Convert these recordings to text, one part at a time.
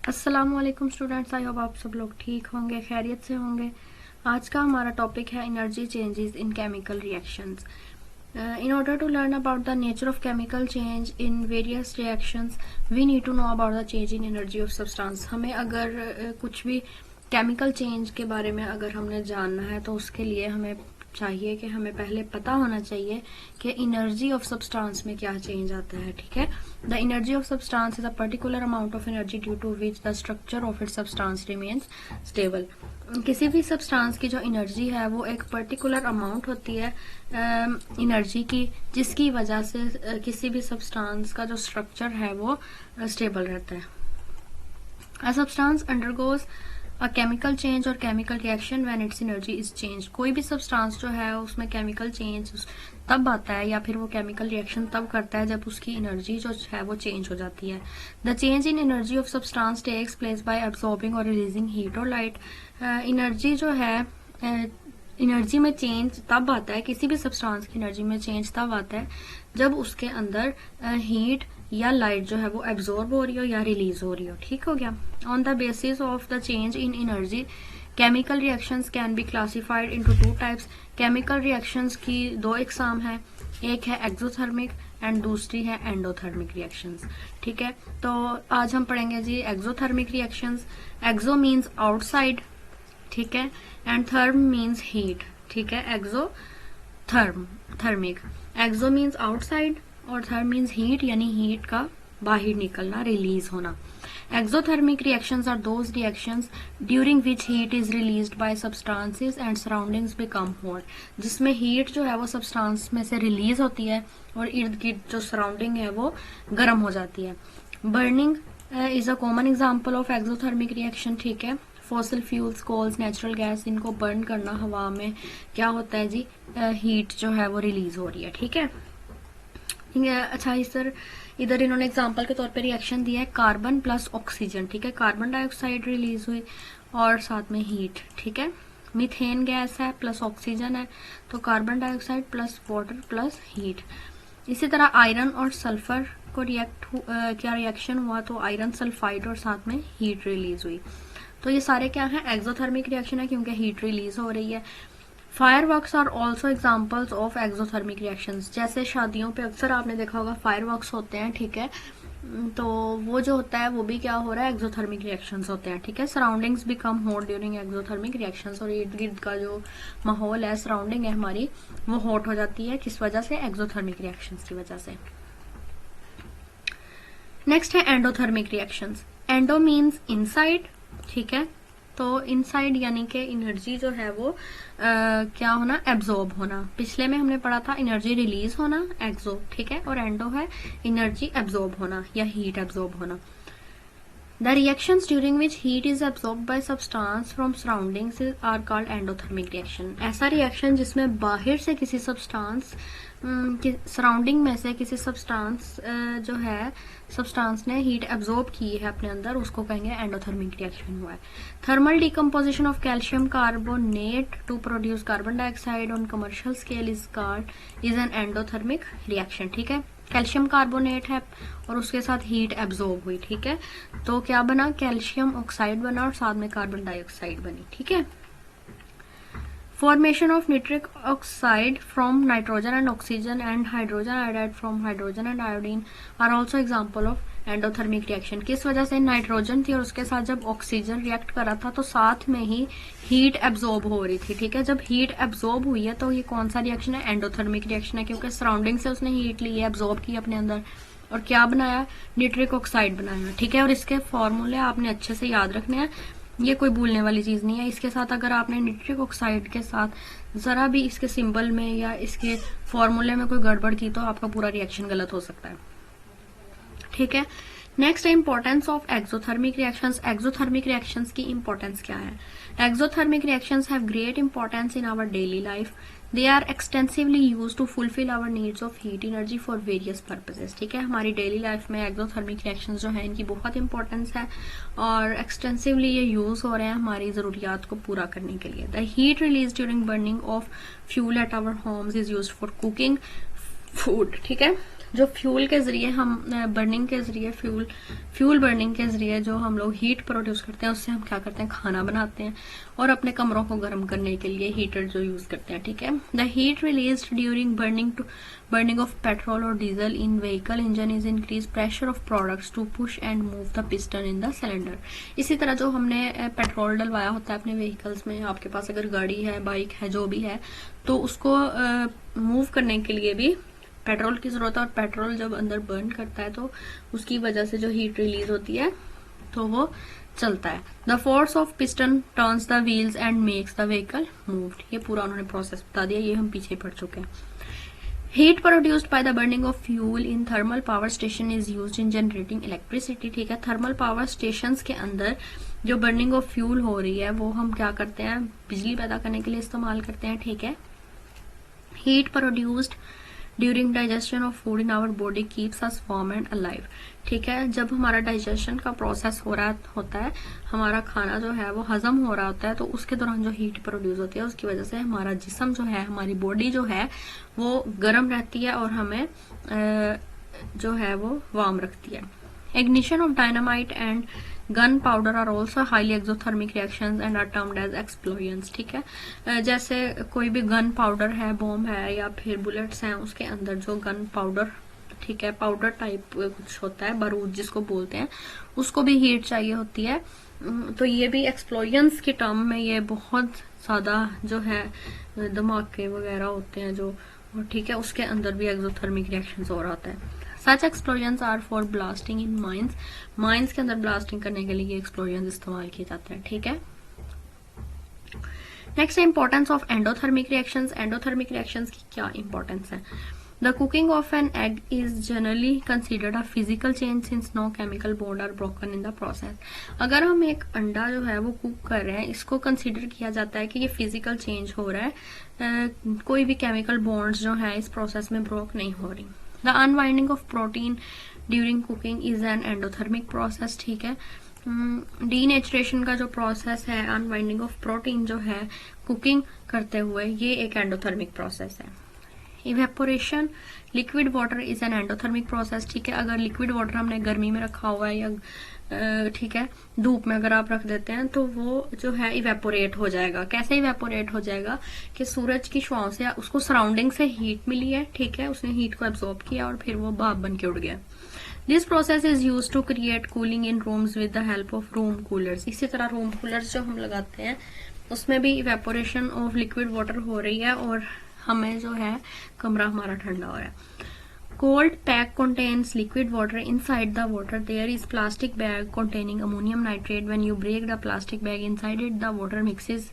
अस्सलामुअलैकुम students, I hope आप सब लोग ठीक होंगे, खैरियत से होंगे। आज का हमारा टॉपिक है energy changes in chemical reactions. In order to learn about the nature of chemical change in various reactions, we need to know about the change in energy of substance. हमें अगर कुछ भी केमिकल चेंज के बारे में अगर हमने जानना है तो उसके लिए हमें चाहिए कि हमें पहले पता होना चाहिए कि एनर्जी ऑफ सब्सटेंस में क्या चेंज आता है। ठीक है, the energy of substance is a particular amount of energy due to which the structure of it substance remains stable. किसी भी सब्सटेंस की जो एनर्जी है वो एक पर्टिकुलर अमाउंट होती है एनर्जी की, जिसकी वजह से किसी भी सब्सटेंस का जो स्ट्रक्चर है वो स्टेबल रहता है। A substance undergoes a chemical change और chemical reaction when its energy is change. कोई भी सब्सटेंस जो है उसमें केमिकल चेंज तब आता है या फिर वो केमिकल रिएक्शन तब करता है जब उसकी एनर्जी जो है वो चेंज हो जाती है। The change in energy of substance takes place by absorbing और रिलीजिंग हीट और लाइट। एनर्जी जो है एनर्जी में चेंज तब आता है, किसी भी सब्सटेंस की एनर्जी में चेंज तब आता है जब उसके अंदर हीट या लाइट जो है वो एब्जॉर्ब हो रही हो या रिलीज हो रही हो। ठीक हो गया। On the basis of the change in energy chemical reactions can be classified into two types. Chemical reactions की दो इकसाम है, एक है एक्सोथर्मिक एंड दूसरी है एंडोथर्मिक रिएक्शंस। ठीक है, तो आज हम पढ़ेंगे जी exothermic reactions. Exo means outside, ठीक है, एंड थर्म मीन्स हीट। ठीक है, exothermic, exo means outside और थर्म मीन्स हीट, यानी हीट का बाहर निकलना, रिलीज होना। Exothermic reactions are those reactions during which heat is released by substances and surroundings become hot, जिसमें हीट जो है वो सब्सटेंस में से रिलीज होती है और इर्द गिर्द जो सराउंडिंग है वो गर्म हो जाती है। Burning is a common example of exothermic reaction. ठीक है, fossil fuels, coals, natural gas, इनको बर्न करना, हवा में क्या होता है जी, हीट जो है वो रिलीज हो रही है। ठीक है, अच्छा सर, इधर इन्होंने एग्जांपल के तौर पे रिएक्शन दिया है कार्बन प्लस ऑक्सीजन। ठीक है, कार्बन डाइऑक्साइड रिलीज हुई और साथ में हीट। ठीक है, मीथेन गैस है प्लस ऑक्सीजन है तो carbon dioxide plus water plus heat. इसी तरह आयरन और सल्फर को क्या रिएक्शन हुआ तो आयरन सल्फाइड और साथ में हीट रिलीज हुई। तो ये सारे क्या है, एक्सोथर्मिक रिएक्शन है क्योंकि हीट रिलीज हो रही है। Fireworks are also examples of exothermic reactions. जैसे शादियों पे अक्सर आपने देखा होगा फायरवर्क्स होते हैं। ठीक है, तो वो जो होता है वो भी क्या हो रहा है, एक्सोथर्मिक रिएक्शंस होते हैं। ठीक है, surroundings become hot during exothermic reactions, और इर्द गिर्द का जो माहौल है, सराउंडिंग है हमारी, वो हॉट हो जाती है। किस वजह से, एक्सोथर्मिक रिएक्शंस की वजह से। नेक्स्ट है endothermic reactions. Endo means inside. ठीक है, तो इनसाइड यानी कि एनर्जी जो है वो क्या होना, एब्जॉर्ब होना। पिछले में हमने पढ़ा था एनर्जी रिलीज होना, एक्सो। ठीक है, और एंडो है एनर्जी एब्जॉर्ब होना या हीट एब्जॉर्ब होना। The reactions during which heat is absorb by substance from surroundings are called endothermic reaction. ऐसा रिएक्शन जिसमें बाहर से किसी सब्सटेंस सराउंडिंग में से किसी सब्सटेंस जो है सब्सटेंस ने हीट एब्जॉर्ब की है अपने अंदर, उसको कहेंगे एंडोथर्मिक रिएक्शन हुआ है। Thermal decomposition of calcium carbonate to produce carbon dioxide on commercial scale is an endothermic reaction. ठीक है, कैल्शियम कार्बोनेट है और उसके साथ हीट एब्जॉर्ब हुई। ठीक है, तो क्या बना, कैल्शियम ऑक्साइड बना और साथ में कार्बन डाइऑक्साइड बनी। ठीक है, formation of nitric oxide from nitrogen and oxygen and hydrogen iodide from hydrogen and iodine are also example of endothermic reaction। किस वजह से, नाइट्रोजन थी और उसके साथ जब ऑक्सीजन रिएक्ट करा था तो साथ में ही हीट एब्जॉर्ब हो रही थी। ठीक है, जब हीट एब्जॉर्ब हुई है तो ये कौन सा रिएक्शन है, एंडोथर्मिक रिएक्शन है, क्योंकि सराउंडिंग से उसने हीट ली है, एब्जॉर्ब की अपने अंदर और क्या बनाया, निट्रिक ऑक्साइड बनाया। ठीक है, और इसके फॉर्मूले आपने अच्छे से याद रखने हैं, ये कोई भूलने वाली चीज नहीं है। इसके साथ अगर आपने निट्रिक ऑक्साइड के साथ जरा भी इसके सिंबल में या इसके फॉर्मूले में कोई गड़बड़ की तो आपका पूरा रिएक्शन गलत हो सकता है। ठीक है, नेक्स्ट है importance of exothermic reactions. Exothermic reactions की इंपॉर्टेंस क्या है। Exothermic reactions have great importance in our daily life. They are extensively use to fulfil our needs of heat energy for various purposes. ठीक है, हमारी daily life में exothermic reactions जो है इनकी बहुत इंपॉर्टेंस है और एक्सटेंसिवली ये यूज हो रहे हैं हमारी जरूरियात को पूरा करने के लिए। The heat release during burning of fuel at our homes is used for cooking food. ठीक है, जो फ्यूल के जरिए हम बर्निंग के जरिए फ्यूल बर्निंग के जरिए जो हम लोग हीट प्रोड्यूस करते हैं, उससे हम क्या करते हैं, खाना बनाते हैं और अपने कमरों को गर्म करने के लिए हीटर जो यूज करते हैं, ठीक है। The heat released during burning of petrol और diesel in vehicle engine is increase pressure of products to push and move the piston in the cylinder. इसी तरह जो हमने पेट्रोल डलवाया होता है अपने व्हीकल्स में, आपके पास अगर गाड़ी है, बाइक है, जो भी है, तो उसको मूव करने के लिए भी पेट्रोल की जरूरत है। और पेट्रोल जब अंदर बर्न करता है तो उसकी वजह से जो हीट रिलीज होती है तो वो चलता है। The force of piston turns the wheels and makes the vehicle moved. ये पूरा उन्होंने प्रोसेस बता दिया, ये हम पीछे पढ़ चुके हैं। Heat produced by the burning of fuel in thermal power station is used in generating electricity, ठीक है। थर्मल पावर स्टेशंस के अंदर जो बर्निंग ऑफ फ्यूल हो रही है वो हम क्या करते हैं, बिजली पैदा करने के लिए इस्तेमाल करते हैं, ठीक है। Heat produced during digestion of food in our body keeps us warm and alive, ठीक है। जब हमारा डाइजेशन का प्रोसेस हो रहा होता है, हमारा खाना जो है वो हजम हो रहा होता है, तो उसके दौरान जो हीट प्रोड्यूस होती है उसकी वजह से हमारा जिस्म जो है, हमारी बॉडी जो है वो गर्म रहती है और हमें जो है वो वार्म रखती है। Ignition of dynamite and gunpowder are also highly exothermic reactions and are termed as explosions, ठीक है। जैसे कोई भी गन पाउडर है, बॉम्ब है या फिर बुलेट्स हैं, उसके अंदर जो गन पाउडर, ठीक है, पाउडर टाइप कुछ होता है, बारूद जिसको बोलते हैं, उसको भी हीट चाहिए होती है। तो ये भी एक्सप्लोजन्स के टर्म में ये बहुत ज्यादा जो है धमाके वगैरह होते हैं जो, ठीक है, उसके अंदर भी एक्सोथर्मिक रिएक्शन हो रहा होता है। Such explosions are for blasting in mines. Mines के अंदर ब्लास्टिंग करने के लिए एक्सप्लोजन्स इस्तेमाल किए जाते हैं, ठीक है। Next importance of endothermic reactions. Endothermic reactions की क्या इंपॉर्टेंस है? The cooking of an egg is generally considered a physical change since no chemical bond are broken in the process. अगर हम एक अंडा जो है वो कुक कर रहे हैं, इसको कंसिडर किया जाता है कि ये फिजिकल चेंज हो रहा है, कोई भी केमिकल बॉन्ड्स जो है इस प्रोसेस में ब्रोक नहीं हो रही। The unwinding of protein during cooking is an endothermic process, ठीक है। डीनेचुरेशन का जो प्रोसेस है, अनवाइंडिंग ऑफ प्रोटीन जो है कुकिंग करते हुए, ये एक एंडोथर्मिक प्रोसेस है। Evaporation liquid water is an endothermic process, ठीक है। अगर लिक्विड वाटर हमने गर्मी में रखा हुआ है या ठीक है धूप में अगर आप रख देते हैं तो वो जो है इवेपोरेट हो जाएगा। कैसे इवेपोरेट हो जाएगा कि सूरज की शुआओं से उसको सराउंडिंग से हीट मिली है, ठीक है, उसने हीट को एब्जॉर्ब किया और फिर वो भाप बन के उड़ गया। This process is use to create cooling in rooms with the help of room coolers. इसी तरह रूम कूलर्स जो हम लगाते हैं उसमें भी इवेपोरेशन ऑफ लिक्विड वाटर हो रही है और हमें जो है कमरा हमारा ठंडा हो रहा है। Cold pack contains liquid water. Inside the water there is plastic bag containing ammonium nitrate. When you break the plastic bag inside it, the water mixes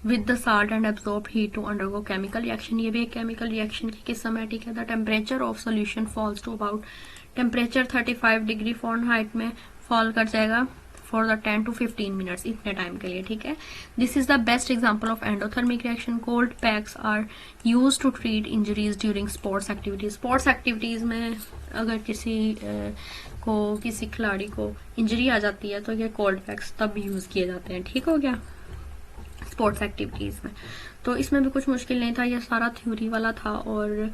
with the salt and absorb heat to undergo chemical reaction. ये भी एक chemical reaction की किस्म है, ठीक है। The temperature of solution falls to about temperature 35 degree Fahrenheit में fall कर जाएगा for the 10 to 15 minutes, इतने टाइम के लिए, ठीक है। This is the best example of endothermic reaction. Cold packs are used to treat injuries during sports activities. Sports activities में अगर किसी खिलाड़ी को इंजरी आ जाती है तो ये कोल्ड पैक्स तब यूज किए जाते हैं, ठीक हो गया, स्पोर्ट्स एक्टिविटीज में। तो इसमें भी कुछ मुश्किल नहीं था, ये सारा थ्योरी वाला था और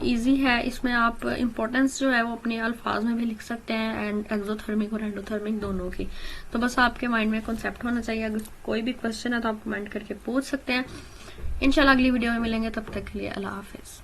इजी है। इसमें आप इम्पोर्टेंस जो है वो अपने अल्फाज में भी लिख सकते हैं, एंड एक्सोथर्मिक और एंडोथर्मिक दोनों की। तो बस आपके माइंड में कॉन्सेप्ट होना चाहिए। अगर कोई भी क्वेश्चन है तो आप कमेंट करके पूछ सकते हैं। इंशाल्लाह अगली वीडियो में मिलेंगे, तब तक के लिए अल्लाह हाफिज।